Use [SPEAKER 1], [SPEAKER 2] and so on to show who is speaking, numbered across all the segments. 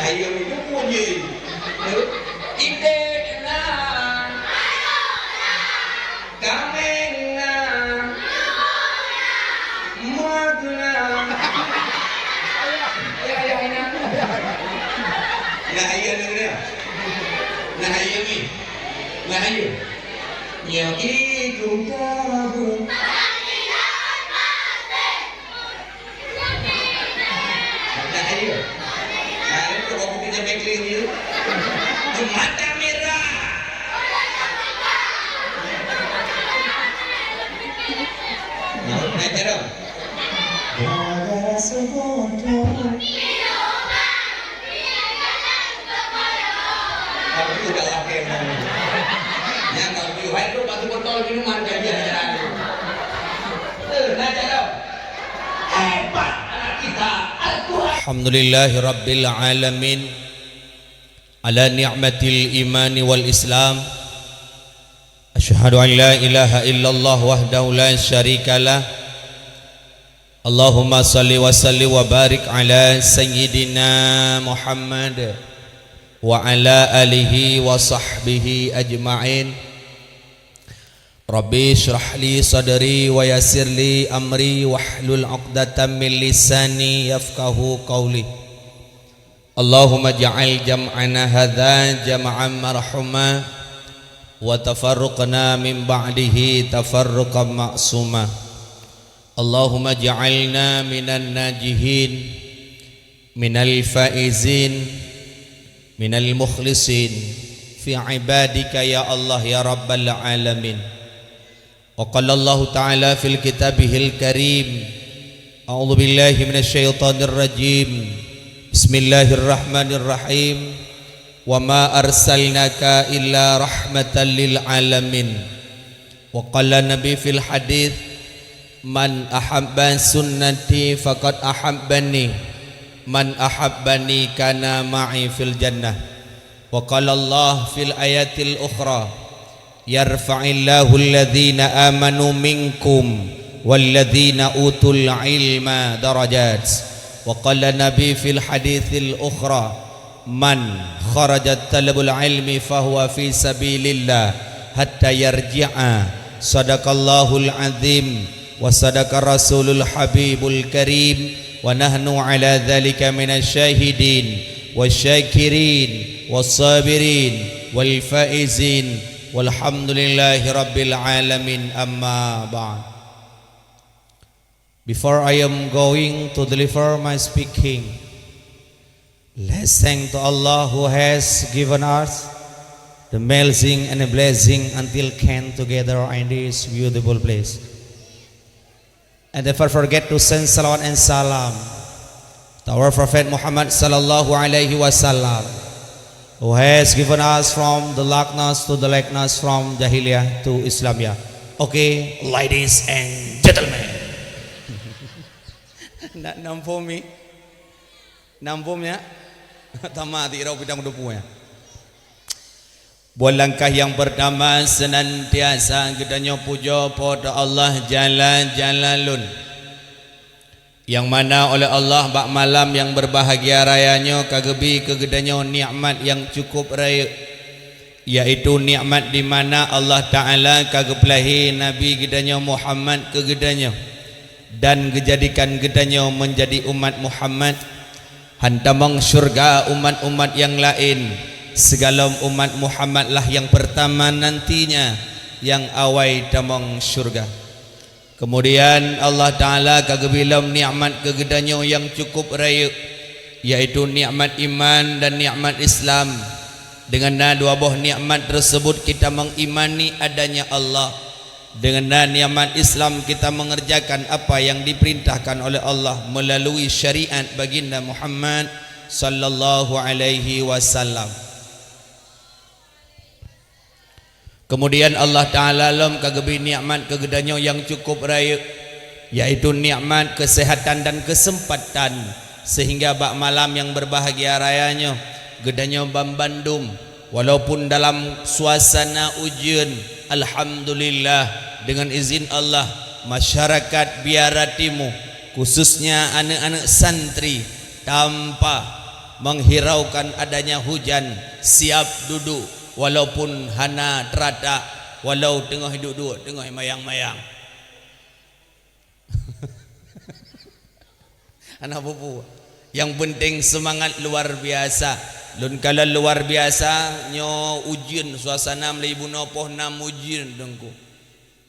[SPEAKER 1] ayam itu puji ide na kameng na magna ayah na nah ayah ni nah ayah ni nah ayah yang itu tahu mata merah naik terus gara sebodoh aku udah pakai yang kalau beli itu batu botol minuman jajan naik terus hebat anak kita
[SPEAKER 2] Alhamdulillahi Rabbil Alamin ala ni'matil imani wal islam asyhadu an la ilaha illallah wahdahu la syarika lah Allahumma salli wa salli wa barik ala sayyidina Muhammad wa ala alihi wa sahbihi ajma'in Rabbi syrah li sadri wa yassir li amri wahlul 'uqdatam min lisani yafqahu qawli Allahumma ja'al jam'ana hadza jam'an marhuma wa tafarruqna min ba'dihi tafarruqan ma'suma Allahumma ja'alna minan najihin minal faizin minal mukhlisin fi ibadika ya Allah ya rabbal alamin wa qala Allah ta'ala fil kitabihil karim a'udzu billahi minasy syaithanir rajim Bismillahirrahmanirrahim wa ma arsalnaka illa rahmatan lil alamin wa qala nabi fil hadits man ahabba sunnati faqad ahabbani man ahabbani kana ma'i fil jannah wa qala Allah fil ayatil ukhra yarfa'illahu alladhina amanu minkum walladhina utul ilma darajat wa qala nabi fil hadithil ukhra man kharajat talabul ilmi fahuwa fi sabilillah hatta yarji'a sadaqallahul azim wa sadaqa rasulul habibul karim wa nahnu ala dhalika minasy syahidin wasyakirin wassabirin wal faizin walhamdulillahi rabbil alamin amma ba'd. Before I am going to deliver my speaking, let's thank to Allah who has given us the blessing and a blessing until can together in this beautiful place. And never forget to send salawat and salam to our Prophet Muhammad sallallahu alaihi wasallam, who has given us from the darkness to the likeness, from Jahiliyah to Islamiyah. Okay, ladies and gentlemen. Nak nampumi, nampumnya, tamati raw bidang dupunya. Buat langkah yang pertama senantiasa kita puja pada Allah Jalla Jalalun, yang mana oleh Allah bak malam yang berbahagia rayanya kagebi kegedanya nikmat yang cukup raya, yaitu nikmat di mana Allah Ta'ala kagepelahi Nabi gedanya Muhammad kegedanya dan kejadikan gedanya menjadi umat Muhammad, hantamang syurga umat-umat yang lain. Segala umat Muhammad lah yang pertama nantinya yang awai tamang syurga. Kemudian Allah Ta'ala kagebilam nikmat kegedanya yang cukup raya, yaitu nikmat iman dan nikmat Islam. Dengan dua buah nikmat tersebut kita mengimani adanya Allah. Dengan nikmat Islam kita mengerjakan apa yang diperintahkan oleh Allah melalui syariat baginda Muhammad sallallahu alaihi wasallam. Kemudian Allah Ta'ala lam kagebi nikmat kegedanya yang cukup raya, yaitu nikmat kesehatan dan kesempatan, sehingga bak malam yang berbahagia rayanya gedanya Bandung walaupun dalam suasana ujian, alhamdulillah dengan izin Allah masyarakat Biara Timur khususnya anak-anak santri tanpa menghiraukan adanya hujan, siap duduk walaupun hana terata, walau tengah duduk tengah mayang-mayang. Anak bubu, yang penting semangat luar biasa. Lun kala luar biasa nyo ujian suasana Melayu nopoh nam ujian dengku.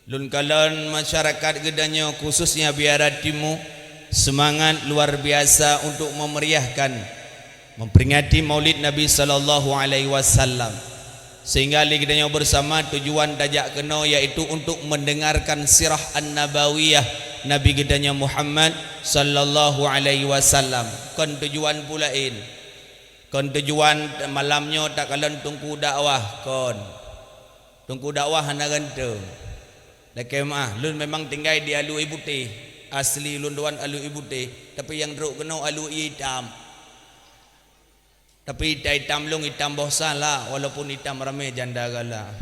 [SPEAKER 2] Lun kala masyarakat gedanyo khususnya biara timu semangat luar biasa untuk memeriahkan memperingati Maulid Nabi sallallahu alaihi wasallam. Sehingga gedanyo bersama tujuan dajak keno yaitu untuk mendengarkan sirah an-nabawiyah Nabi gedanyo Muhammad sallallahu alaihi wasallam. Kon tujuan pulain. Kon tujuan malamnya tak kalian tunggu dakwah kon. Tunggu dakwah hana gantung. Dak kemah lun memang tinggal di Alu Ibu Teh. Asli lun doan Alu Ibu Teh, tapi yang deruk kena Alu hitam. Tapi hitam lung hitam bosan lah, walaupun hitam ramai janda gala.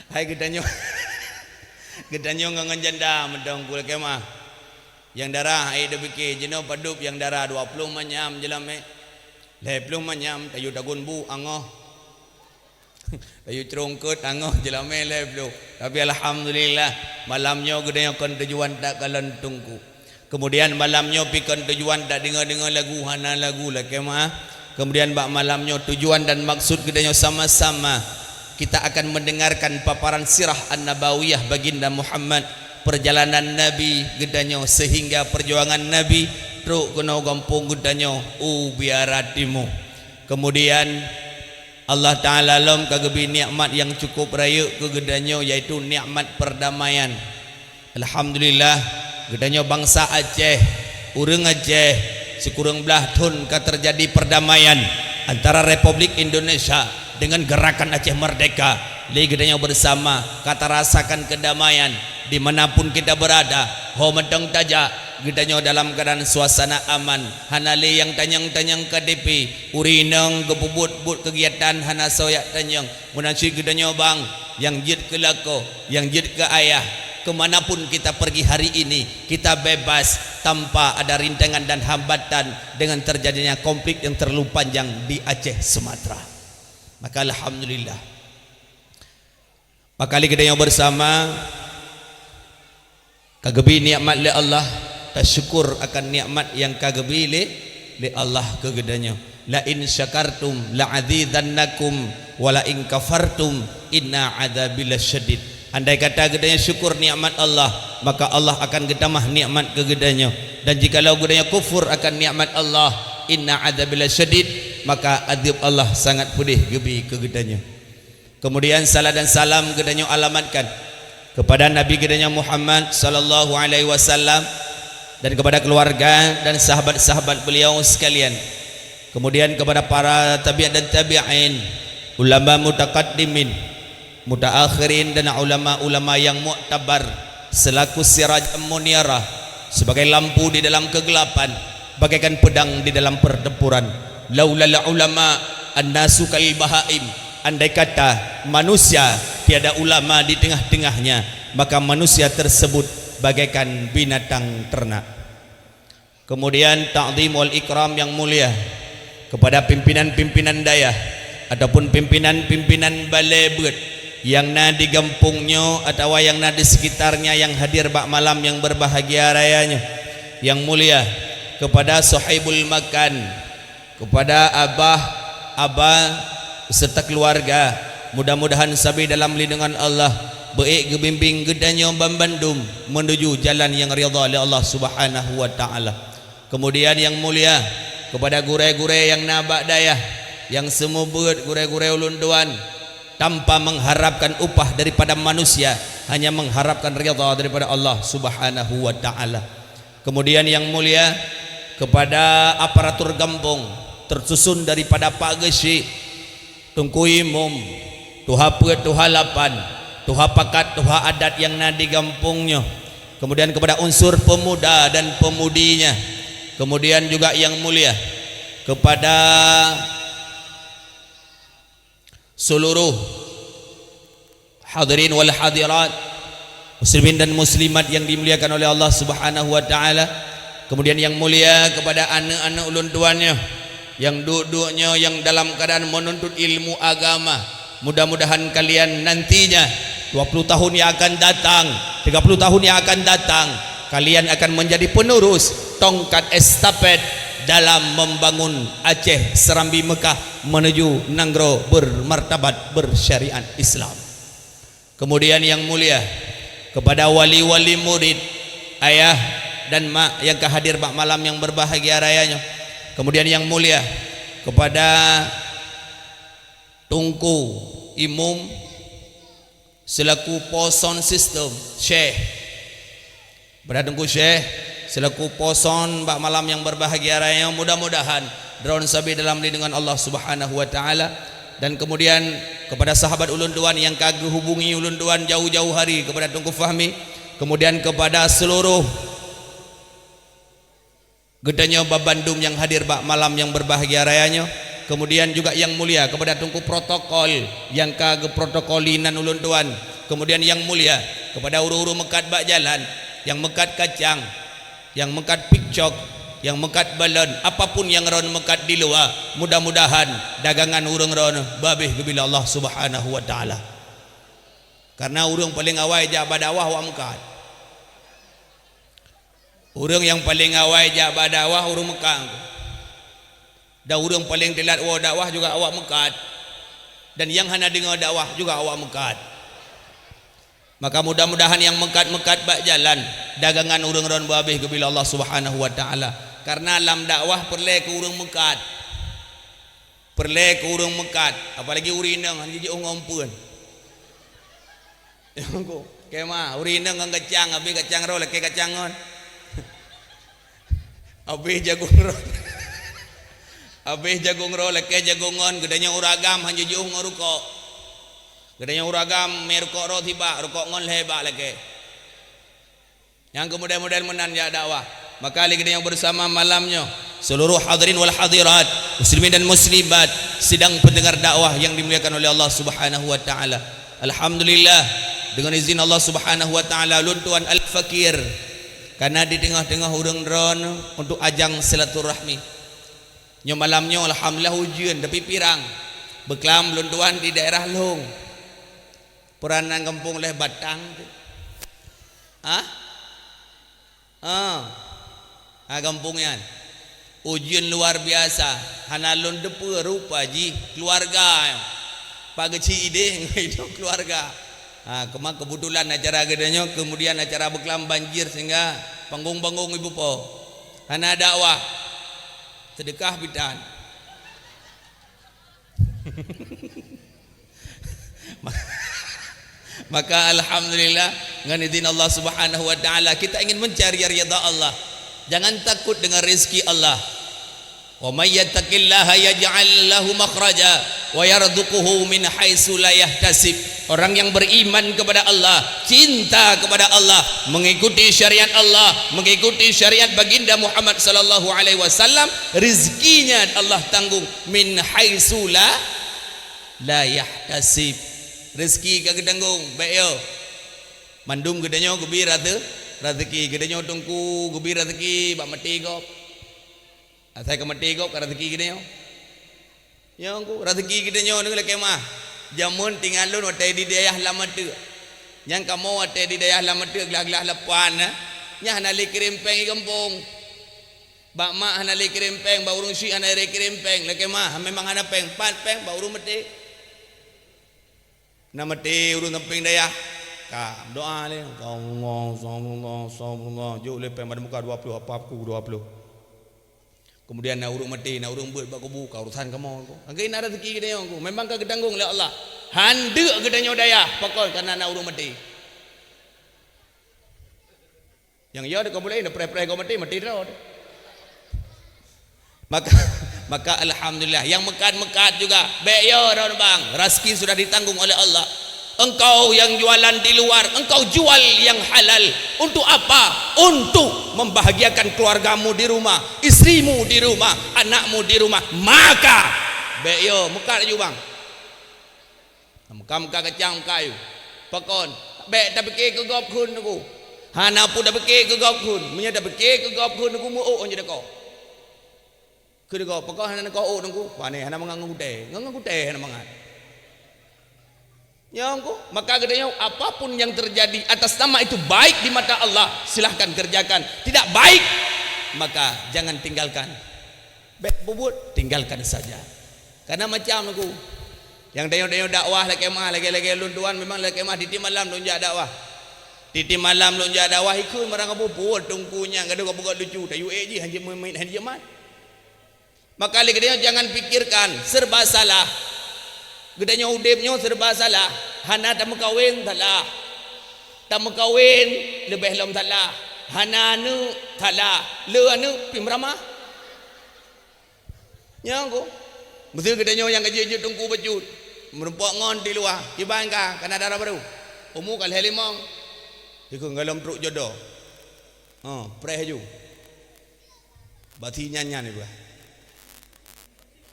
[SPEAKER 2] Hai gedanyo. Gedanyo ngangan janda mendong kul kemah. Yang darah ai de biki jeno padup yang darah 20 manyam jelame. 20 manyam tayu dagun bu angoh. Tayu cerongkut angoh jelame 20. Tapi alhamdulillah malamnya gedanyo kon tujuan tak kalan tungku. Kemudian malamnya pikon tujuan tak dengar-dengar lagu hana lagu lah kemah. Kemudian bak malamnya tujuan dan maksud gedanyo sama-sama kita akan mendengarkan paparan sirah an-nabawiyah baginda Muhammad, perjalanan Nabi gedanyo sehingga perjuangan Nabi truk kena gampung gedanyo biaratimu. Kemudian Allah Ta'ala lom kagebi nikmat yang cukup raya ke gedanyo yaitu nikmat perdamaian. Alhamdulillah gedanyo bangsa Aceh, urang Aceh sekurang belah tahun terjadi perdamaian antara Republik Indonesia dengan gerakan Aceh Merdeka. Gedanyo bersama kata rasakan kedamaian dimanapun kita berada. Ho medang taja gedanyo dalam keadaan suasana aman. Hanale yang tanyang-tanyang KDP urinang gebubut-but kegiatan hana soyak tanyang munasi gedanyo bang yang jid ke lako, yang jid ke ayah. Kemanapun kita pergi hari ini kita bebas tanpa ada rintangan dan hambatan dengan terjadinya konflik yang terlalu panjang di Aceh Sumatera. Maka alhamdulillah makali gedanyo bersama kagebi nikmat li Allah, tasyukur akan nikmat yang kagebi li Allah ke gedanyo. La in syakartum la azidannakum wa la in kafartum inna adzabi lasyadid. Andai kata gedanyo syukur nikmat Allah, maka Allah akan getamah nikmat ke gedanyo. Dan jikalau gedanyo kufur akan nikmat Allah, inna adzabi lasyadid, maka azab Allah sangat pedih gebi ke gedanyo. Kemudian salat dan salam gedanyo alamatkan kepada Nabi gedanyo Muhammad sallallahu alaihi wasallam dan kepada keluarga dan sahabat-sahabat beliau sekalian. Kemudian kepada para tabi'in dan tabi'in, ulama mutaqaddimin, mutaakhirin dan ulama-ulama yang mu'tabar selaku siraj munirah, sebagai lampu di dalam kegelapan, bagaikan pedang di dalam pertempuran. Laulal ulama annasu kal bahaim. Andai kata manusia tiada ulama di tengah-tengahnya, maka manusia tersebut bagaikan binatang ternak. Kemudian ta'zim wal ikram yang mulia kepada pimpinan-pimpinan dayah ataupun pimpinan-pimpinan balai bet yang na di gampungnya atau yang na di sekitarnya yang hadir bak malam yang berbahagia rayanya. Yang mulia kepada sahibul makan, kepada abah serta keluarga, mudah-mudahan sabi dalam lindungan Allah, baik gebimbing gedanyo Bandung menuju jalan yang ridha oleh Allah Subhanahu wa taala. Kemudian yang mulia kepada gure-gure yang nabak dayah, yang semua buat gure-gure ulun duan tanpa mengharapkan upah daripada manusia, hanya mengharapkan ridha daripada Allah Subhanahu wa taala. Kemudian yang mulia kepada aparatur kampung tersusun daripada Pak Gesi, Tungku Imum, Tuha Pet, Tuha Lapan, Tuha Pakat, Tuha Adat yang na di kampungnya. Kemudian kepada unsur pemuda dan pemudinya. Kemudian juga yang mulia kepada seluruh hadirin wal hadirat, muslimin dan muslimat yang dimuliakan oleh Allah Subhanahu wa taala. Kemudian yang mulia kepada anak-anak ulun tuannya yang duduknya yang dalam keadaan menuntut ilmu agama. Mudah-mudahan kalian nantinya 20 tahun yang akan datang, 30 tahun yang akan datang, kalian akan menjadi penerus tongkat estafet dalam membangun Aceh Serambi Mekah menuju Nanggro bermartabat bersyariat Islam. Kemudian yang mulia kepada wali-wali murid, ayah dan mak yang kehadir mak malam yang berbahagia rayanya. Kemudian yang mulia kepada Tungku Imum selaku poson sistem Syekh, kepada Tungku Syekh selaku poson mak malam yang berbahagia raya, mudah-mudahan daun sabi dalam lindungan Allah Subhanahu wa taala. Dan kemudian kepada sahabat ulun tuan yang kagak hubungi ulun tuan jauh-jauh hari, kepada Tungku Fahmi, kemudian kepada seluruh gedanya Babandum yang hadir bak malam yang berbahagia rayanya. Kemudian juga yang mulia kepada Tungku protokol yang kagak protokolinan ulun tuan. Kemudian yang mulia kepada uru-uru mekat bak jalan, yang mekat kacang, yang mekat pikcok, yang mekat balon, apapun yang ron mekat di luar, mudah-mudahan dagangan urang ron babih bila Allah Subhanahu wa taala. Karena urang paling awal ja badawah wa mekat. Urang yang paling awal ja badawah urang Mekah. Dan urang paling telat wa dakwah juga awak mekat. Dan yang hana dengar dakwah juga awak mekat. Maka mudah-mudahan yang mekat-mekat bak jalan dagangan urang ron babih bila Allah Subhanahu wa taala. Karena dalam dakwah perlu ke urang mekat. Perlu ke urang mekat, apalagi urinang hanya je ngompeun. Engko kemah urinang ngan kacang, abi kacang ro leke kacangon. Abi jagung ro. Abi jagung ro leke jagungon gedanya uragam hanya je ngorukok. Gedanya uragam merukok ro tiba rukok ngon leba leke. Yang kemudian menan ya dakwah. Maka lagi yang bersama malamnya seluruh hadirin wal hadirat, muslimin dan muslimat, sidang pendengar dakwah yang dimuliakan oleh Allah Subhanahu wa taala. Alhamdulillah dengan izin Allah Subhanahu wa taala luntuan al-fakir karena di tengah-tengah urang ron untuk ajang silaturahmi. Nya malamnya alhamdulillah hujan tapi pirang. Beklam luntuan di daerah Long. Peranan kampung leh Batang. Kampungnya ujian luar biasa hanalun depu rupa ji keluarga pageci ide itu keluarga. Kebetulan acara gedenya kemudian acara beklam banjir sehingga panggung-panggung ibu po hana dakwah sedekah bidan. Maka alhamdulillah dengan izin Allah Subhanahu wa taala kita ingin mencari ridha Allah. Jangan takut dengan rezeki Allah. Wa may yattaqillaha yaj'al lahu makhraja wa yarzuquhu min haitsu la yahtasib. Orang yang beriman kepada Allah, cinta kepada Allah, mengikuti syariat Allah, mengikuti syariat baginda Muhammad sallallahu alaihi wasallam, rezekinya Allah tanggung min haitsu la yahtasib. Rezeki kagak tanggung baik yo. Mandum gedenya gubi rezeki gedenya tungku gubi rezeki bak mati gop. Saya ke mati gop ka rezeki gedenya. Ya angku rezeki gedenya ni lek mah. Jamun tinggalun watai di daerah lama tu. Yang kamu watai di daerah lama tu gelah-gelah lepan nya hana li krimpeng kampung. Bak mak hana li krimpeng ba urung si hana li krimpeng lek mah memang hana peng pat peng ba urung mati. Nama ti urung kampung daya ka doa le Allah juk le pada muka 20 apa aku 20 kemudian na urung mati na urung buat bak kubu ka urusan kamu angkai na rezeki gede aku memang ka gedanggung oleh Allah handuk gedanya daya pokok karena na urung mati yang ya de kau boleh na pre-pre kau mati dah maka alhamdulillah yang mekat-mekat juga baik ya orang bang rezeki sudah ditanggung oleh Allah. Engkau yang jualan di luar engkau jual yang halal untuk apa? Untuk membahagiakan keluargamu di rumah, istrimu di rumah, anakmu di rumah. Maka baik ya mekat juga bang mekam ka kacang kayu pakon baik tapi ke gop kun aku Hana pun dah bekik ke gop kun. Munya dah bekik ke gop kun aku mu on je deko. Ke deko pakah hana ko on aku. Pane hana mangang gudai. Ngang gudai hana mangan. Ya aku, maka katanya apapun yang terjadi atas nama itu baik di mata Allah, silahkan kerjakan. Tidak baik, maka jangan tinggalkan. Baik bubut, tinggalkan saja. Karena macam aku, yang dayo-dayo dakwah lagi mah, lagi lunduan memang lagi mah di malam lunjak dakwah. Di malam lunjak dakwah ikut marang bubut tungkunya, kada kau buka lucu, dayu ji hanya main hanya mat. Maka lagi dia jangan pikirkan serba salah. Gedanya udipnya serba salah. Hana tak mengkawin salah. Tak mengkawin lebih lom salah. Hana nu salah. Le anu pimrama. Yang aku. Mesti gedanya yang gaji tungku bejut. Merempak ngon di luar. Iban ka kana darah baru. Umu kal helimong. Iku ngalam truk jodoh. Preh ju. Bati nyanyan ni gua.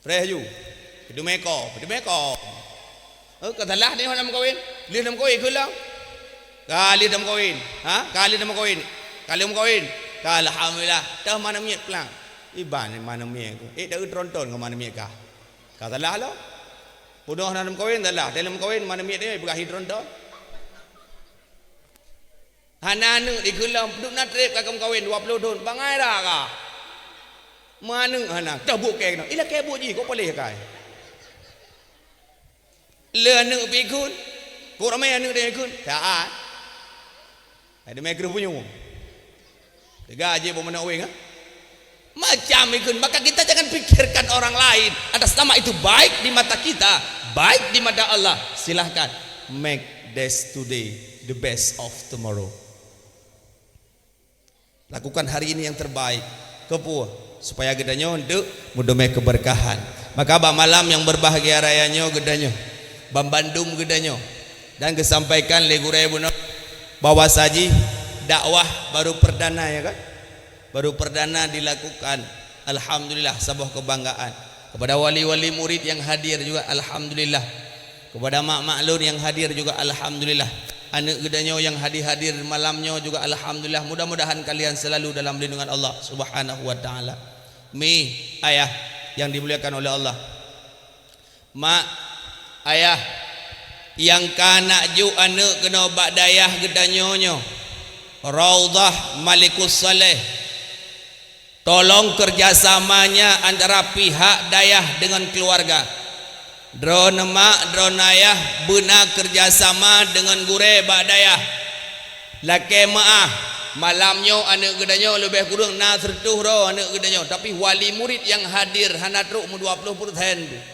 [SPEAKER 2] Preh ju. Hidup meko. Katalah ni orang kawin, lihat nama kawin kulang, kali nama kawin, kali nama kawin, alhamdulillah, dah mana miat pelang, iban mana miat aku, dah tronton ke mana miat kah, katalah lo, bodoh nama kawin dah lah, dalam kawin mana miat dia berkah tronton, hana nu dikulang, duk nak trip kakam kawin 20 tahun, bangai dah kah, mana hana, dah bukan, ilah kebuk je, kau boleh kai. Le anu pikun, kau ramai anu dia ikun, tak. Ada mikro punya, tiga aja bawa mana wing, macam ikun. Maka kita jangan pikirkan orang lain. Atas nama itu baik di mata kita, baik di mata Allah. Silahkan make this today the best of tomorrow. Lakukan hari ini yang terbaik, kepu supaya gedanya untuk mudome keberkahan. Maka malam yang berbahagia rayanya gedanya. Bandung gedanya dan kesampaikan legure buno bahwa saji dakwah baru perdana ya kan, baru perdana dilakukan. Alhamdulillah, sebuah kebanggaan kepada wali-wali murid yang hadir juga alhamdulillah, kepada mak maklun yang hadir juga alhamdulillah, anak gedanya yang hadir malamnya juga alhamdulillah. Mudah-mudahan kalian selalu dalam lindungan Allah Subhanahu wa taala. Mi ayah yang dimuliakan oleh Allah, mak ayah yang kanak ju anak kena bak dayah gedanyonyo Raudhah Malikus Saleh, tolong kerjasamanya antara pihak dayah dengan keluarga. Drone mak drone ayah benar kerjasama dengan gure bak dayah. Laki maah malamnya anak gedanyo lebih kurang na sertuh ro anak gedanyo, tapi wali murid yang hadir hana truk 20%.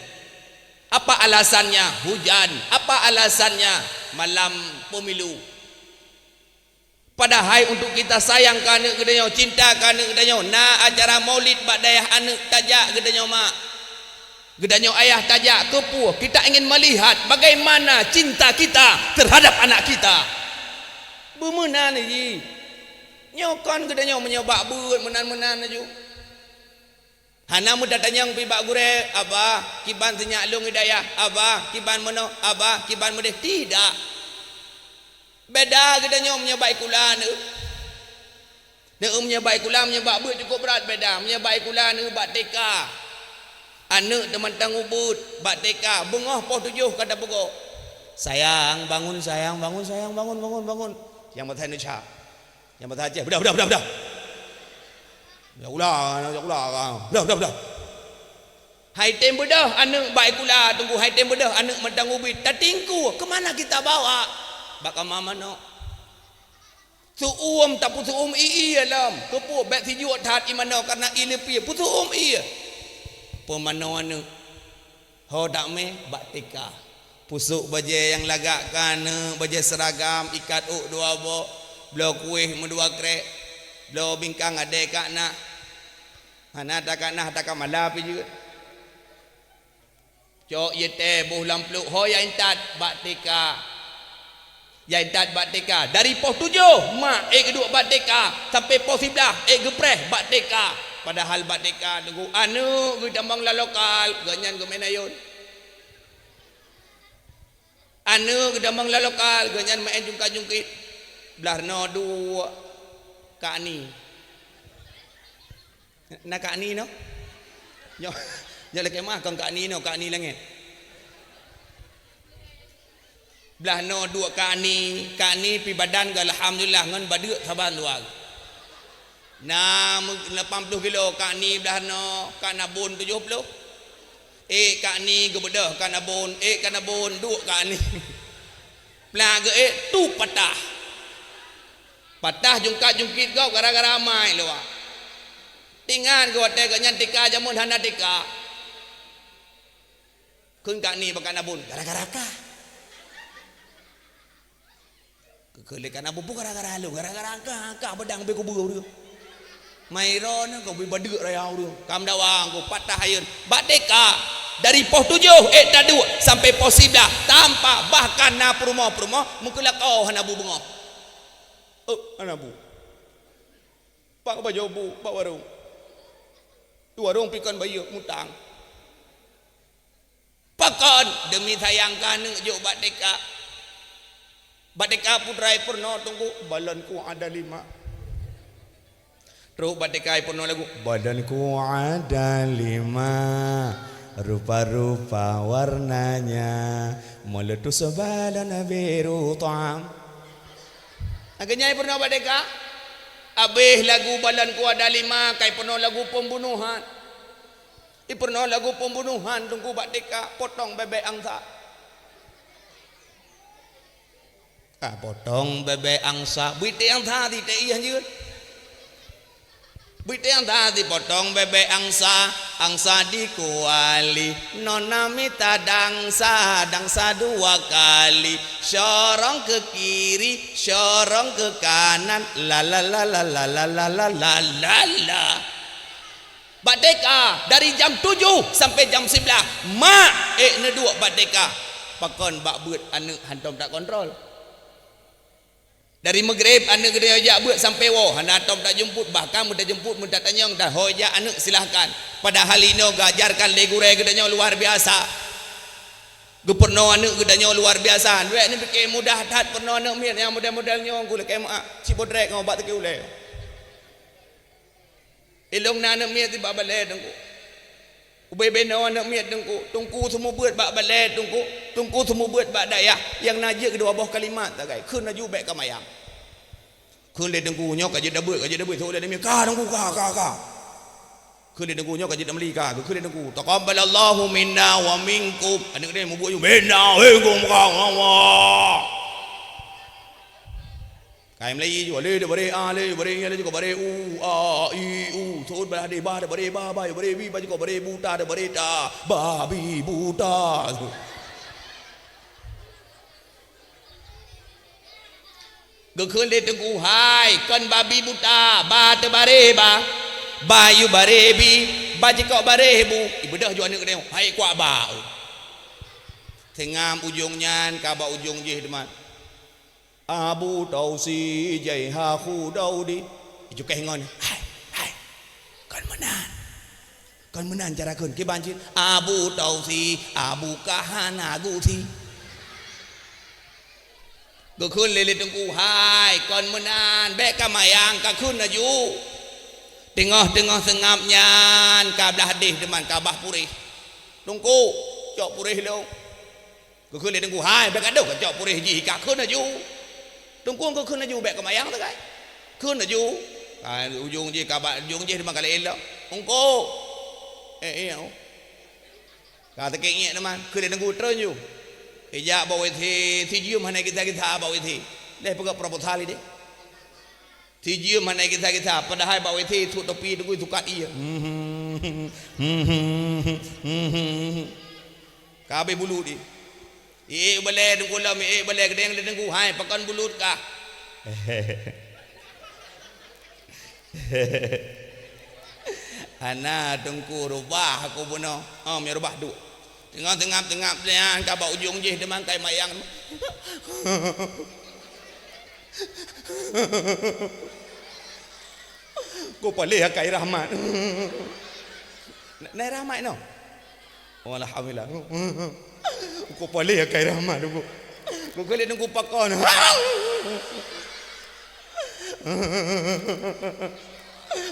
[SPEAKER 2] Apa alasannya? Hujan. Apa alasannya? Malam pemilu. Padahal untuk kita sayang ke anak gedanyo, cinta ke anak gedanyo, na acara maulid bak dayah anak tajak gedanyo mak, gedanyo ayah tajak kepu. Kita ingin melihat bagaimana cinta kita terhadap anak kita. Bemenan ni nyokon gedanyo menyobak buat menan-menan aja. Hana muda tanyang pi bak gure abah kiban senyak lung hidayah, abah kiban meno, abah kiban mudeh. Tidak, beda gedanya menyebai kula ne menyebai kula menyebak ber cukup berat, beda menyebai kula ne bak teka anak teman tangubut bak teka bungoh poh 7 kata pokok sayang bangun, sayang bangun, sayang bangun yang matai nuca yang matai aja bedah ya ulah. Hai tem bedah anak baik kula tunggu hai tem bedah anak mentang ubit tatingku kemana kita bawa bakal mama no suum tak pusuum ii alam kepu bet si juat tat imano karena ilepi pusuum ii pemano anu ho tak me bak tika pusuk baje yang lagakkan baje seragam ikat dua bo belo kuih mendua krek belo bingkang ade kak nak hana tak malapi juga cok yete buh lampluk ho ya intat batika ya intat batika dari pos 7 mak kedua batika sampai pos 11 gepreh batika padahal batika tunggu anu gedambang la lokal ganyan ke menayon anu gedambang la lokal ganyan main jungka-jungkit belah no dua Kak Ni. Nak Kak Ni no? Yo lagi mah kong Kak Ni no, Kak Ni langit. Belah no dua Kak Ni pi badan ke alhamdulillah ngan baduk saban luar. Nah 80 kilo Kak Ni belah no, Kak Nabun 70. Kak Ni ke bedah Kak Nabun, Kak Nabun dua Kak Ni. Belah ke tu patah. Patah jungkit kau gara-gara mai luar. Tingan kau hotel kau nyantika jamun hana tika. Kun Kak Ni Kak Nabun gara-gara kah? Kelekan apa pun gara-gara lu, gara-gara kah pedang be kubur dia. Mairon kau be baduk rayau dia. Kam dawang kau patah ayun. Badeka dari pos 7 dah 2 sampai pos 11 tanpa bahkan na perumah mungkinlah kau hana bu bengok. Hana bu. Pak baju bu, pak warung. Tu warung pikon bayu mutang. Pakon demi sayangkan juk badeka. Badeka putrai purno tunggu balanku ada 5. Terus badeka purno lagu badanku ada 5 rupa-rupa warnanya meletus badan biru ta'am. Agaknya purno badeka abih lagu balanku ada 5 kai purno lagu pembunuhan. Purno lagu pembunuhan tunggu badeka potong bebek angsa. Potong bebek angsa buit yang tadi teh iya anjir buit yang tadi potong bebek angsa dikuali nona mita dangsa 2 kali sorong ke kiri sorong ke kanan la la la la la la la la la la la. Badeka dari jam 7 sampai jam 11 ne 2 badeka pakon bak buat anu hantom tak kontrol. Dari maghrib anak gede ajak buat sampai hana tom tak jemput bahkan mudah jemput mudah tanyong dah hojak anak silahkan. Padahal ini gajarkan legure gedenya luar biasa. Gubernur anak gedenya luar biasa. Duit ni fikir mudah tat pernah anak mian yang model-modelnya aku lek mak si bodrek ngobat teki ule. Ilong na anak mian tiba balai dengku. Ubay beno anak mian dengku. Tungku semua buat bak balai tungku semua buat bak daya yang najik kedua buah kalimat tak kai. Kun aju baik kamayang. Kun le dengku nyok aja dah buat so le demi ka dengku ka. Kun le dengku nyok aja dah meli ka. Kun le dengku taqabbalallahu minna wa minkum. Anak dia mau buat minna hingkum ka Allah. Kai Melayu juga le bare le juga bare thut bara de ba bare bi ba juga bare buta de bare ta babi buta. Gekun le tengku hai kan babi buta ba te bare ba bayu bare bi ba jiko bare bu ibu dah ju anak dia hai kwa ba. Tengam ujungnya ka ba ujung je teman. Abu Tausi jai ha khu dau di itu kehengon hai kon menan cara kon ke banjir Abu Tausi Abu Kahana Guti gekun lele tengku hai kon menan bek kamayang ka kun aju tengah sengapnya ka belah hadis deman ka bah purih tungku cok purih lo gekun lele tengku hai bek ado ka cok purih ji ka kun aju tungku kau kena ju baik kemayang tak kai kena ju ujung je kabak ujung je demang kali elok ungko kata kengek teman kena tunggu terus ju ejak bawa tijium mana kita bawa leh pegak proposal ini tijium mana kita padahal bawa tu topi tunggu tukat iya kabe bulu di boleh tunggu lam boleh gedeng le tunggu hai pakan bulut kah ana tunggu rubah aku buno mi rubah du tengah lian ka ba ujung je demang kai mayang ko paleh kai rahmat nai rahmat no wala hawila ko paleh kai rahmat ko kali nunggu pakon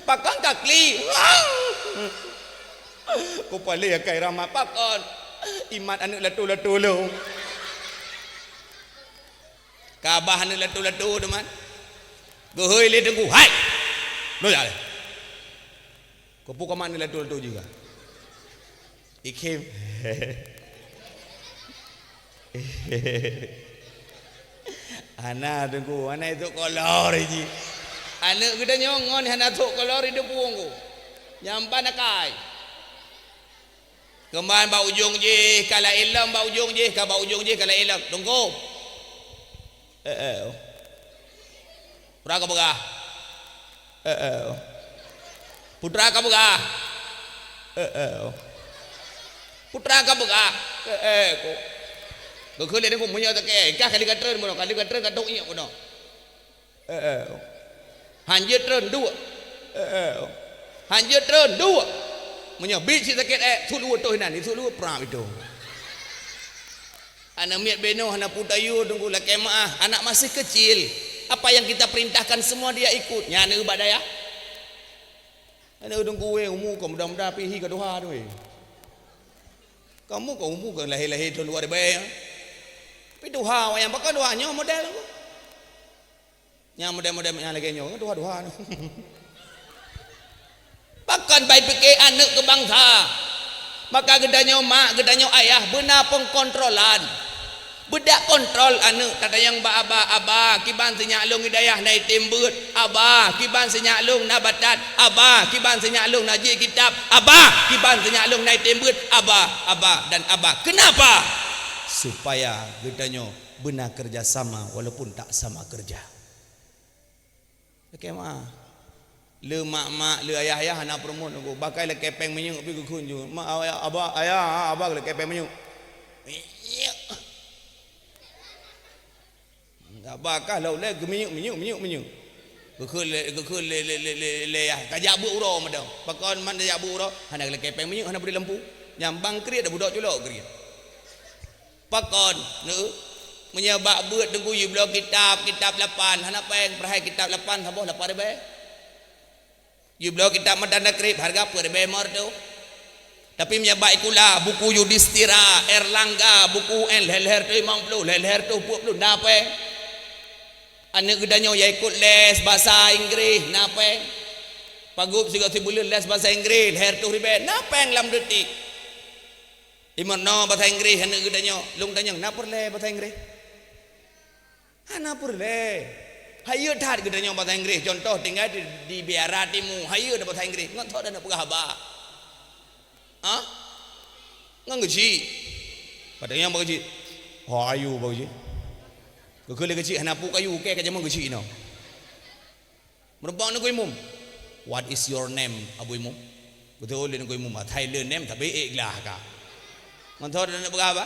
[SPEAKER 2] Pakon kakli. Ko pale kai rama pakon. Iman anak latu-latu lo. Kabah anak latu-latu teman. Gohoi le tengku. Hai. Lo ya. Ko pu kaman latu-latu juga. Ikim. Anak tengku, anak itu kolor ji. Anak kita nyongon anak tu kolor itu puongku. Nyampan nakai. Kemban bau ujung je, kalau ilam bau ujung je, kalau bau ujung je kalau ilam. Tunggu. Putra ka begah. Putra ka begah. Putra ka begah. Ko khule ni ko munyo ta ke ka kali ka tren mo kali ka tren ka tok iya mo no. Hanje tren dua. Hanje tren dua. Munyo bit si sakit thulu to hinan ni thulu pra itu. Anak miat beno anak putayu tunggu la kemaah anak masih kecil. Apa yang kita perintahkan semua dia ikut. Nya ne ubadaya. Ana tunggu we umur ko mudah-mudah pihi ka doha tu we. Kamu kau umur kan lahir-lahir tu luar biasa. Tapi doha yang bakal doanya model tu. Yang model-model yang lagi nyo doha-doha. Bahkan baik fikir anak ke bangsa. Maka gedanya mak, gedanya ayah benar pengkontrolan. Bedak kontrol anak kata yang aba kiban senyaklung hidayah naik timbut aba kiban senyaklung nabatat aba kiban senyaklung naji kitab aba kiban senyaklung naik timbut aba dan aba. Kenapa? Supaya gedanya benar kerjasama walaupun tak sama kerja. Okey mah. Le mak le ayah anak perempuan aku bakai le kepeng menyuk pi kunju. Mak ayah abah le kepeng menyuk. Abah kalau le menyuk. Gekul le ya kajak bu uro madang. Pakon man kajak bu uro hana le kepeng menyuk hana beri lampu. Nyambang kriat dah budak culok kriat. Pakon ne menyabak beut tengku yu blok kitab 8 hana peng perhai kitab 8 saboh 8 be. Yu blok kitab madana krip harga apa be mor tu. Tapi menyabak ikula buku Yudhistira, Erlangga, buku leher tu 50, leher tu 40 nape. Anak gedanya ya ikut les bahasa Inggeris nape. Pagup juga sibulan les bahasa Inggeris, leher tu ribe nape lam detik. Iman no bahasa Inggeris anak gedanya, lung tanya napur le bahasa Inggeris. Napur le. Hayu tat gedanya bahasa Inggeris. Contoh tinggal di biara timu, hayu ada bahasa Inggeris. Ngan tahu dah nak pegah haba. Ngan gaji. Padanya apa gaji? Hayu apa gaji? Kekele gaji hanapu kayu ke kaje mang gaji no. Merbang ni ko imum. What is your name abu imum? Betul ni ko imum Thailand name tapi iklah ka. Ngan tahu dah nak pegah haba.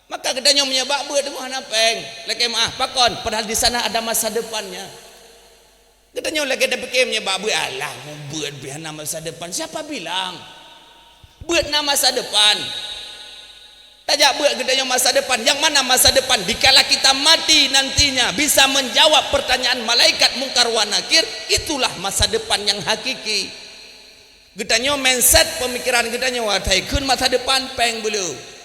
[SPEAKER 2] Maka gedanya menyebab beut tu hana peng. Laki maaf pakon padahal di sana ada masa depannya. Gedanya lagi ada fikir menyebab beut alah beut bihana masa depan. Siapa bilang? Beut na masa depan. Tajak beut gedanya masa depan. Yang mana masa depan? Dikala kita mati nantinya bisa menjawab pertanyaan malaikat mungkar wa nakir, itulah masa depan yang hakiki. Gedanya mindset pemikiran gedanya watai kun masa depan peng belu.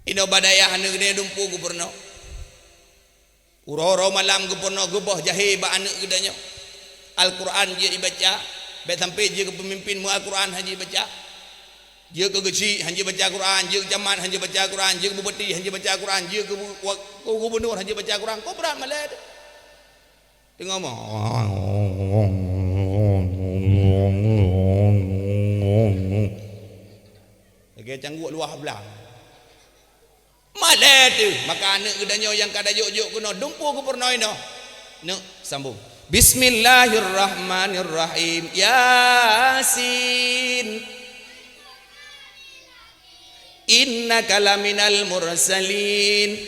[SPEAKER 2] Ino badaya hanu gede dumpu gubernur. Uro-uro malam gubernur gubah jahe ba anak gedanya. Al-Quran dia dibaca, baik sampai dia ke pemimpin mu Al-Quran haji baca. Dia ke geci haji baca Quran, dia ke jaman haji baca Quran, dia ke bupati haji baca Quran, dia ke gubernur haji baca Quran. Kau berat malah. Tengok mah. Lagi cangguk luah belah. Malah tu maka anak gedanya yang kada juk-juk kuno dumpu ku pernoi no. No sambung. Bismillahirrahmanirrahim. Yasin. Innaka laminal mursalin.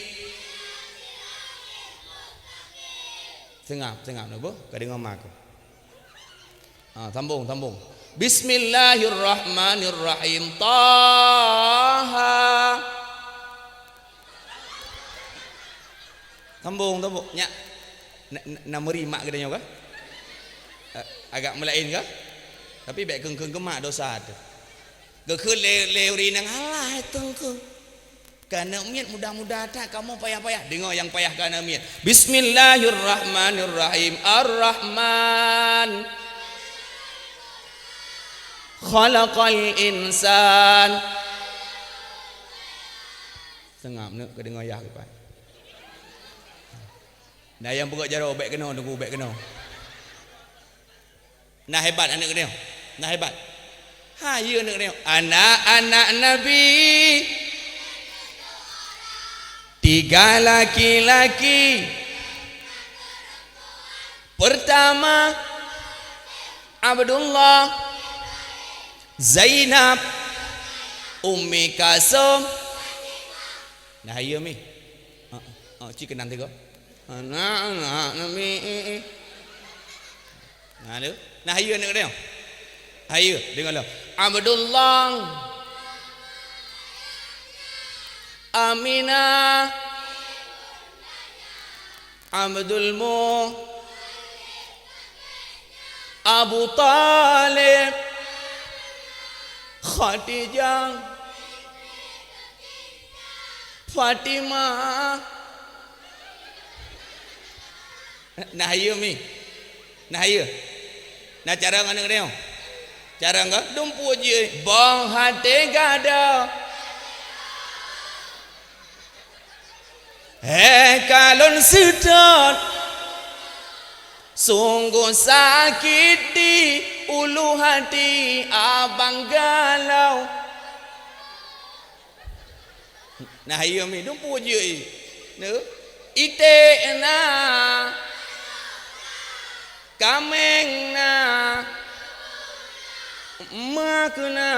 [SPEAKER 2] Tengah no bu, kada ngomong aku. Sambung. Bismillahirrahmanirrahim. Taha. Sambung nya. Nak merimak ke dia ke? Agak melain ke? Tapi baik keng kemak dosa tu. Ke leuri nang alah tungku. Kana miat mudah-mudah tak kamu payah-payah. Dengar yang payah kana miat. Bismillahirrahmanirrahim. Ar-Rahman. Khalaqal insan. Sengap nak ke dengar ya ke pak. Nah yang buka jaro baik kena tunggu baik kena. Nah hebat anak kena. Nah hebat. Ha ya anak kena. Anak-anak Nabi. 3 laki-laki. Pertama Abdullah, Zainab, Ummi Kasum. Nah ya mi. Cik nanti kau. Anak-anak Nabi. Nah tu. Nah ya nak dia. Ayo dengarlah. Abdullah, Aminah, Abdul Mu, Abu Talib, Khadijah, Fatimah. Nah ayo mi. Nah ayo. Nah cara ngana dia. Cara enggak dumpu je. Bang hati gada. Kalon sedot sungguh sakit di ulu hati abang galau. Nah iya mi dumpu je. Ne ite na kameng na makna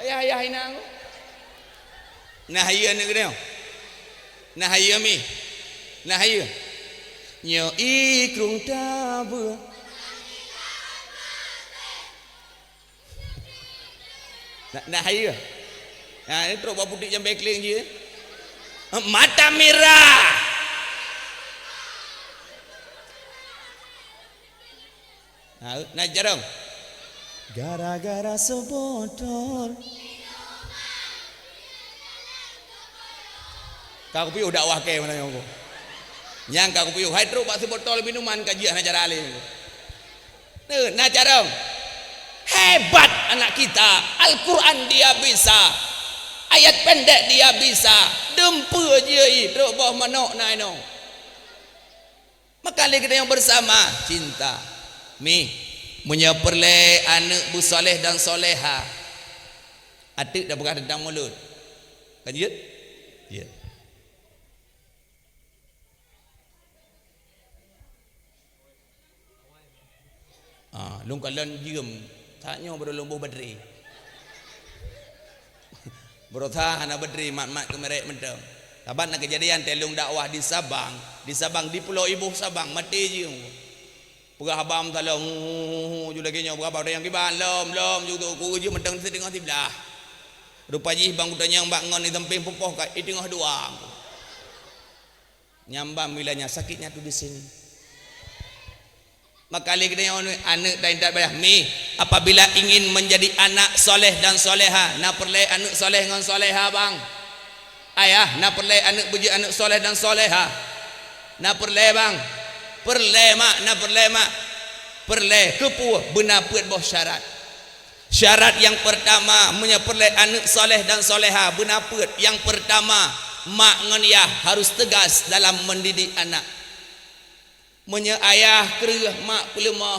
[SPEAKER 2] ayah inang. Nah iya ni kena. Nah iya mi. Nah iya. Nyo ikrung tabu. Nah iya. Nah ini teruk bawa putih jam bekling je. Mata merah. Nah jarang. Gara-gara sebotol. Kau piu dakwah ke mana yang aku? Yang kau piu hydro bak sebotol minuman kajian ajar alim. Nah jarang. Hebat anak kita. Al-Quran dia bisa. Ayat pendek dia bisa. Dempu je duk bawah manok nai no. Maka kita yang bersama cinta. Mi punya perle anak bu soleh dan soleha. Atik dah bukan tentang mulut. Kajian? Ya. Lung kalian diem taknya berlomba badri. Berotah anak badri mat-mat kemerek mentang. Tabat nak kejadian telung dakwah di Sabang di Pulau Ibu Sabang mati je. Pegah abam talong ju lagi nya berapa ada yang kiban lom ju tu ku je mentang setengah tibelah. Rupa ji bang utanya mbak ngon ni temping pupoh kat di tengah doang. Nyambam bilanya sakitnya tu di sini. Maka kali kita yang anak dan tak bayar mi apabila ingin menjadi anak soleh dan soleha nak perle anak soleh dengan soleha bang ayah nak perle anak buji anak soleh dan soleha nak perle bang perle mak nak perle mak perle kepu benar puat boh syarat yang pertama menyeperle anak soleh dan soleha benar puat yang pertama mak ngeniah harus tegas dalam mendidik anak. Munya ayah kerah mak pelemah.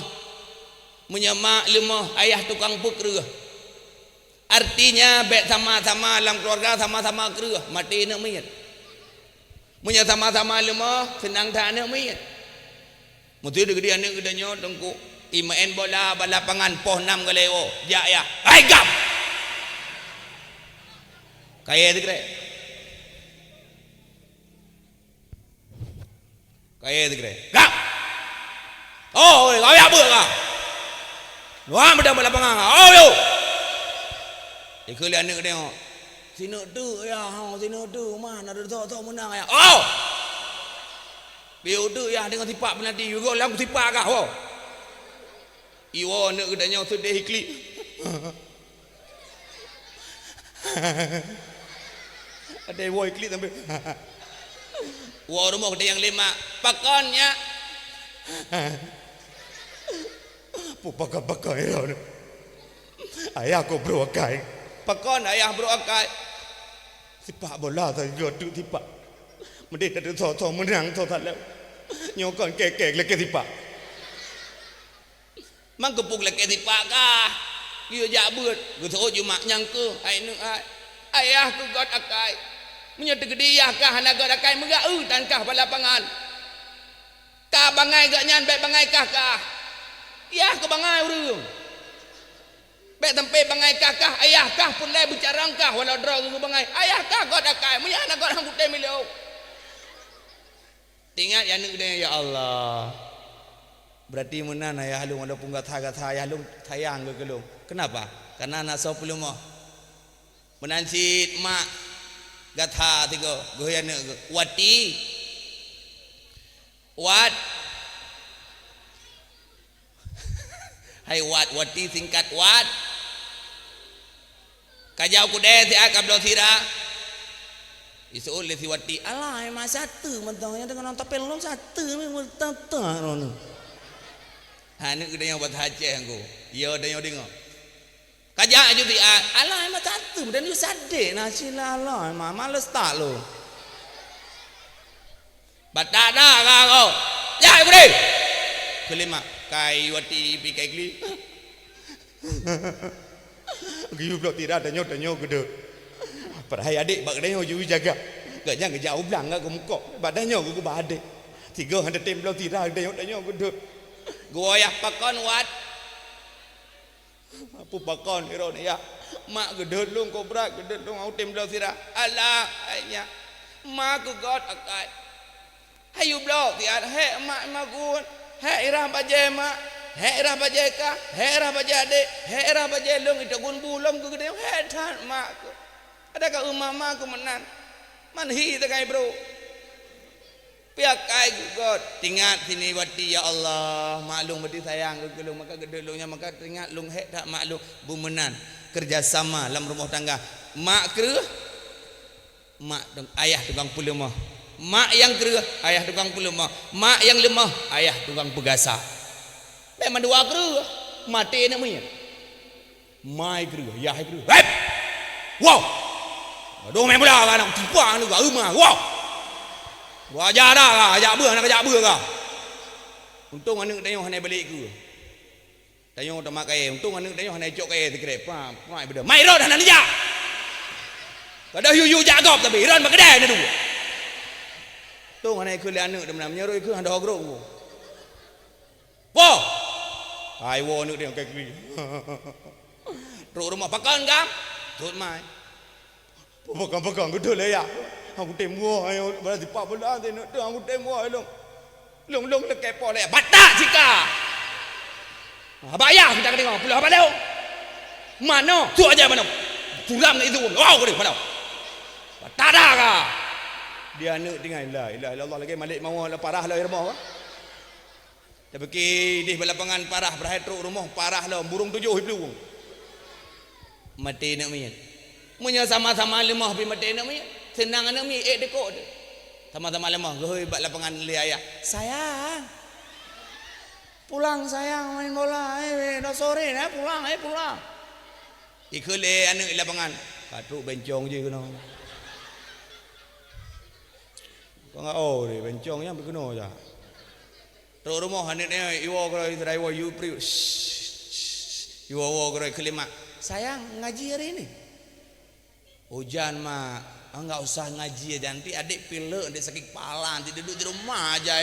[SPEAKER 2] Munya mak lemah ayah tukang pekerah. Artinya baik sama-sama dalam keluarga sama-sama kerah mati nak mayat. Munya sama-sama lemah senang tak nak mayat. Mutu dia gede anak gedanya tengku imain bola balapangan poh 6 galeo. Jak ya. Hai gam. Kaya tu kira. Kaya tu kira. Gam. Oh, kau ya apa kau? Luar bedang balapangan. Oh yo. Ikut anak dia. Sini tu ya, sini tu mana ada tok menang ya. Oh. Biudu ya dengan tipak penadi juga lang tipak kah wow. Iwo nak gedanya sedih ikli. Ada iwo ikli sampai. Wo rumah gede yang 5 pakonnya. Pakai ya. Ayah aku bro akai. Pakon ayah bro akai. Tipak bola tu jodoh tipak. Mending ada so menang so tak lep. Nyokon kek lek tipak. Mang kepuk lek tipak kah? Dia jabut. Geto cuma nyangku ai nu ai. Ayah ku god akai. Munya tegediah kah anak god akai megak tan kah balapangan. Ka bangai gak nyan baik bangai kah kah. Ya ke bangai urung. Baik tempe bangai kakah ayah kah pun lai bicara kah walau drog ke bangai. Ayah kah god akai. Munya anak god hang putih milio. Ingat ya nuk dia ya Allah. Berarti menan ayah halung walaupun gatha ayah halung sayang ke kelung. Kenapa? Karena anak 10 mah. Menancit mak gatha tiga goyan wati. Wat. Hai wat wati singkat wat. Kajau kude ti akab do sira. Isul le siwati alah emang satu mentangnya dengan nonton pelong satu memang tata rono. Ha ni gede yang buat hajah aku. Ya ada yang dengar. Kajak aja ti alah emang satu dan you sadek nasi lah emang males tak lo. Batak dah kau. Ya gede. Kelima kai wati pi kai kli. Giu blok tidak ada nyot gede. Perhai adik bak dia ju jaga. Gaknya ngejauh belang aku muka. Badannya aku badik. 300 tem blok tidak ada nyot gede. Gua ya pakon wat. Apa pakon iron ya. Mak gede lung kobra gede lung au tem blok sira. Alah ainya. Mak ku god akai. Hayu blok tiad he mak gun. He irah baje mak. He irah baje ka. He irah baje adik. He irah baje lung itu gun bulong ku gede he tan mak ku. Adakah mama aku menan? Manhi tegai bro. Pihak kai God. Tingat sini wati ya Allah. Maklum berarti sayang gelung maka gedelungnya maka teringat lung hek tak maklum bumenan kerjasama dalam rumah tangga. Mak kere mak ayah tukang pulemah. Mak yang kere ayah tukang pulemah. Mak yang lemah ayah tukang pegasa. Memang dua kere mati namanya. Mai kere ayah kere. Hei! Wow! Aduh main bola kan nak tipuang tu gak rumah. Wow. Wajar dah ajak beur nak ajak beur kah. Untung anak tengok hanai balik ke. Tengok tak makai. Untung anak tengok hanai cok kai tikre. Pam, mai benda. Mai rod hanai dia. Kada yu jagop tapi rod mak kedai tu. Untung hanai ke anak dah menamnya roi ke handak gro. Wow. Ai wo anak tengok kai kiri. Rok rumah pakan kam. Tut mai. Pegang gede lah ya. Aku temu ayo berarti pak bola tu aku temu ayo long lekai pole batak jika. Bayar kita tengok puluh apa dah. Mana? Tu aja mana? Turam itu. Wow gede mana? Batak dah kah? Dia anak tinggal ilah Allah lagi malik mau parah lah rumah. Tapi di belapangan parah berakhir rumah parah lah burung 7 hiu. Mati nak mian. Munya sama-sama lemah pi mati nak mian. Senang nak mian dekok tu. Sama-sama lemah goi bak lapangan li ayah. Sayang. Pulang sayang main bola. Dah sore dah pulang pulang. Ikule anak lapangan. Katruk bencong je kena. Kau ngah oh ni bencongnya berkena aja. Terus rumah anak ni iwo kalau istri iwo you pri. Iwo kalau kelima. Sayang ngaji hari ini. Hujan mak. Enggak usah ngaji ya nanti adik pilek adik sakit kepala nanti duduk di rumah aja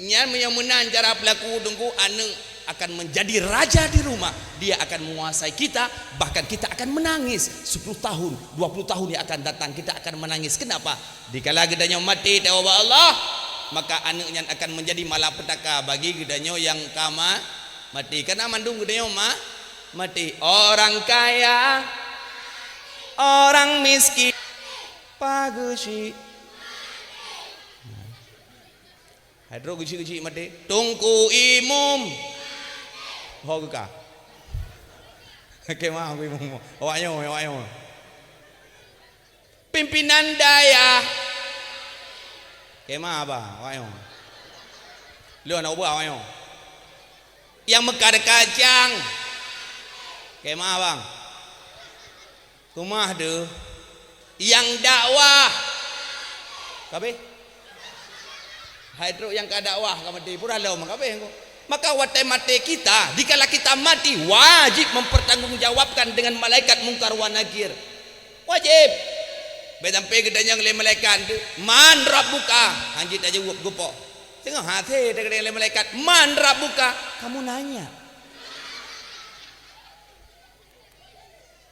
[SPEAKER 2] Nyan menyamunan cara pelaku tunggu anak akan menjadi raja di rumah. Dia akan menguasai kita, bahkan kita akan menangis 10 tahun, 20 tahun yang akan datang kita akan menangis. Kenapa? Dikala gedanya mati tawab Allah, maka anaknya akan menjadi malapetaka bagi gedanya yang kama mati. Karena mandung gedanya mati. Orang kaya, orang miskin, pagusi. Hydro kecil-kecil mati. Tungku imum. Ho ke ka? Kemah aku imum. Awaknya. Pimpinan daya. Kemah apa? Awaknya. Lu nak buat awaknya. Yang mekar kacang. Kemah bang. Rumah tu. Yang dakwah. Kabeh. Hydro yang ke dakwah ka mati pura law kabeh engko. Maka watai mati kita, dikala kita mati wajib mempertanggungjawabkan dengan malaikat mungkar wa nakir. Wajib. Betampe gedanya ngele malaikat tu, man rabbuka. Anjit aja gupo. Tengah hati dengan ngele malaikat, man rabbuka. Kamu nanya.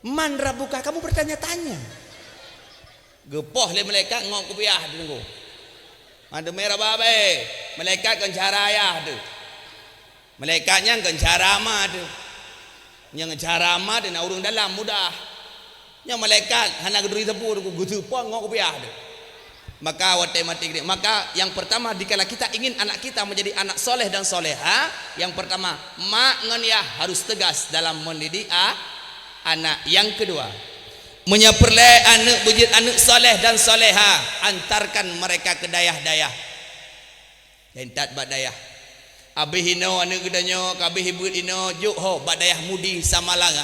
[SPEAKER 2] Man rabbuka, kamu bertanya-tanya. Gepoh le malaikat ngok kupiah tunggu. Ada merah babe, malaikat kan cara ayah tu. Malaikatnya kan cara ama tu. Yang cara ama tu nak urung dalam mudah. Yang malaikat hana geduri tepu tu gutu pon ngok kupiah tu. Maka watai mati gede. Maka yang pertama dikala kita ingin anak kita menjadi anak soleh dan soleha, yang pertama mak ngan ya harus tegas dalam mendidik anak. Yang kedua, menyeperlai anak bujit anak soleh dan soleha, antarkan mereka ke dayah-dayah. Hentat bak dayah. Abih hino anak gedanyo, kabih hibut ino juk ho bak dayah mudi samalanga.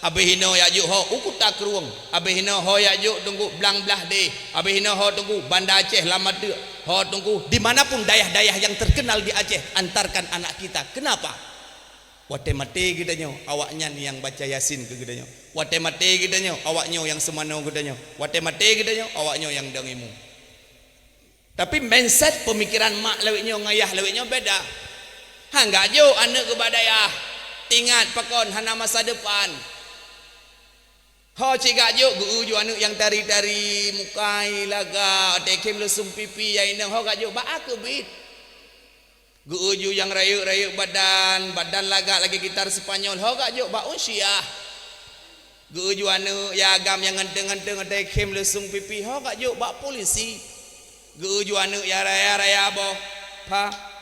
[SPEAKER 2] Abih hino ya juk ho ukuta keruang. Abih hino ho ya juk tunggu belang belah de. Abih hino ho tunggu Banda Aceh lama de. Ho tunggu dimanapun dayah-dayah yang terkenal di Aceh, antarkan anak kita. Kenapa? Wate mati gedanyo, awaknya yang baca Yasin ke gedanyo. Wate mati gedanyo, awaknya yang semano gedanyo. Wate mati gedanyo, awaknya yang dengimu. Tapi mindset pemikiran mak leweknya ngayah leweknya beda. Hangga jo anak ke badayah. Ingat pakon hana masa depan. Ho cigak jo gu jo anak yang tari-tari mukai laga tekem lesung pipi ya inang ho gak jo ba aku bit. Gu jo yang rayuk-rayuk badan laga lagi gitar Spanyol ho gak jo ba unsiah. Gu jo anak ya agam yang ngenteng-ngenteng tekem lesung pipi ho gak jo ba polisi. Gu jo anak ya raya-raya boh. Pa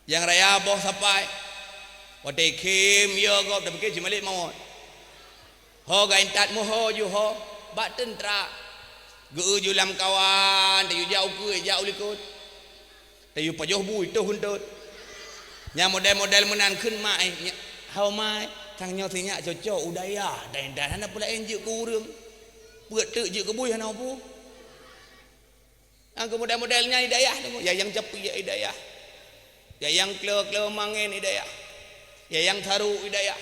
[SPEAKER 2] yang raya boh sampai wate kim yo go tapi ke jimalik mau ho ga intat mo ho ju ho ba tentera gu ju lam kawan te yu jauh ku jauh likut te yu pajoh bui tu huntut nya model-model menan keun mai hau mai kang nyo thinya cocok udaya dan hana pula enje ku urang peut te je ke bui hana pu ang model-modelnya hidayah ya yang cepi ya hidayah. Ya yang kelo mangen hidayah. Ya yang tharu hidayah.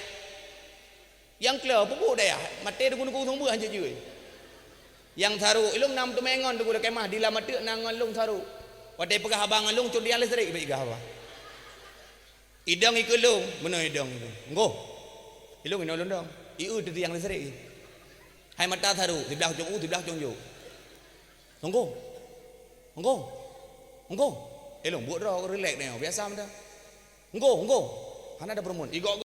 [SPEAKER 2] Yang kelo pupu hidayah. Mate du gunung thong beuh hanje je. Yang tharu ilung nam tu mengon tu kemah dila mate nangon lung tharu. Wate pegah abang lung cun dia lestrik be gah apa. Idang ikulung, meno idang itu. Nggo. Ilung ino lundong. Iu tu yang lestrik. Hai mata tharu di belah jong u di belah jong yo. Nggo. Elong buat dah relax ni biasa macam. Engko. Hana ada perempuan. Igok